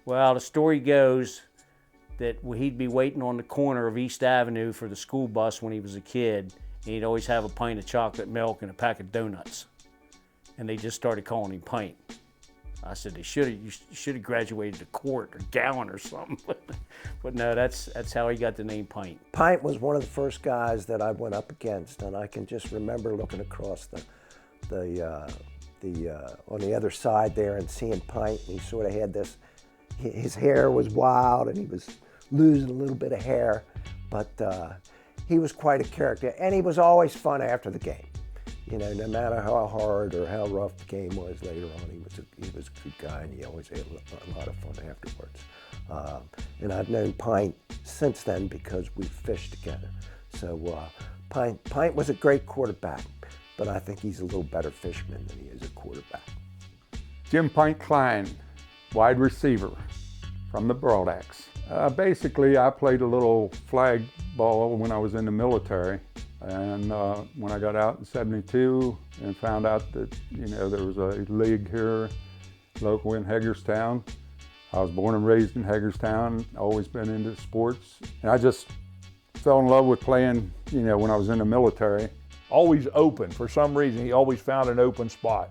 Well, the story goes that he'd be waiting on the corner of East Avenue for the school bus when he was a kid, and he'd always have a pint of chocolate milk and a pack of donuts. And they just started calling him Pint. I said, you should have graduated to quart or gallon or something. But no, that's how he got the name Pint. Pint was one of the first guys that I went up against, and I can just remember looking across on the other side there and seeing Pint, and he sort of had this, his hair was wild and he was losing a little bit of hair, but he was quite a character, and he was always fun after the game. You know, no matter how hard or how rough the game was later on, he was a good guy, and he always had a lot of fun afterwards. And I've known Pint since then because we fished together. So Pint was a great quarterback, but I think he's a little better fisherman than he is a quarterback. Jim Pint Kline, wide receiver from the Broadax. Basically, I played a little flag ball when I was in the military. And when I got out in '72 and found out that, you know, there was a league here local in Hagerstown. I was born and raised in Hagerstown, always been into sports. And I just fell in love with playing, you know, when I was in the military. Always open. For some reason, he always found an open spot.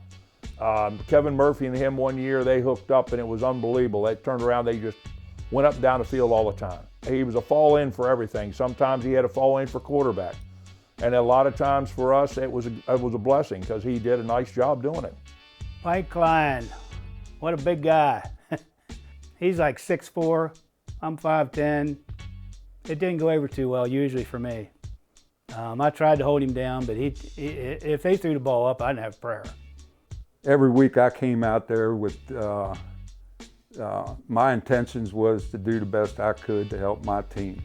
Kevin Murphy and him one year, they hooked up and it was unbelievable. They turned around, they just went up and down the field all the time. He was a fall in for everything. Sometimes he had a fall in for quarterback. And a lot of times for us, it was a blessing because he did a nice job doing it. Pint Kline, what a big guy. He's like 6'4", I'm 5'10". It didn't go over too well usually for me. I tried to hold him down, but if they threw the ball up, I didn't have prayer. Every week I came out there with, my intentions was to do the best I could to help my team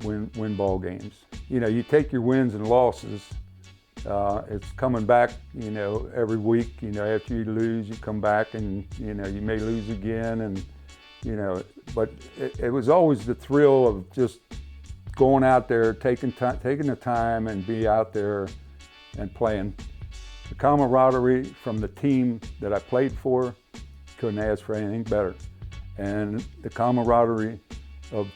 win ball games. You know, you take your wins and losses. It's coming back, you know, every week. You know, after you lose, you come back and, you know, you may lose again, and, you know, but it was always the thrill of just going out there, taking the time and be out there and playing. The camaraderie from the team that I played for, couldn't ask for anything better. And the camaraderie of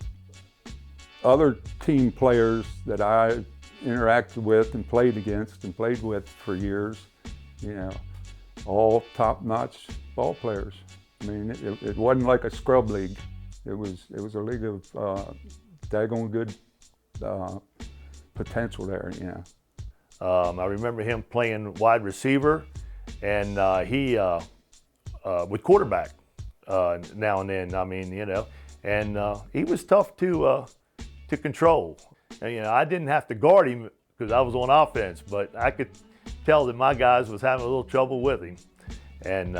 other team players that I interacted with and played against and played with for years, you know, all top-notch ball players. I mean, it wasn't like a scrub league. It was a league of daggone good potential there, you know. I remember him playing wide receiver, and he with quarterback now and then. I mean, you know, and he was tough to control. And, you know, I didn't have to guard him because I was on offense, but I could tell that my guys was having a little trouble with him. And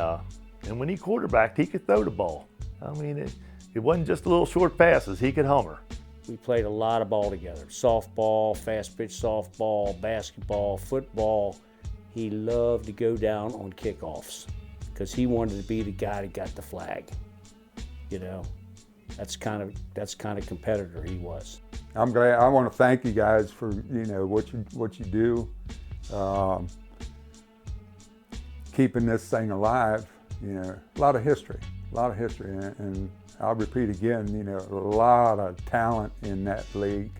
when he quarterbacked, he could throw the ball. I mean, it wasn't just little short passes. He could hummer. We played a lot of ball together. Softball, fast pitch softball, basketball, football. He loved to go down on kickoffs because he wanted to be the guy that got the flag. You know, that's kind of competitor he was. I'm glad. I want to thank you guys for, you know, what you do, keeping this thing alive. You know, a lot of history, and I'll repeat again. You know, a lot of talent in that league.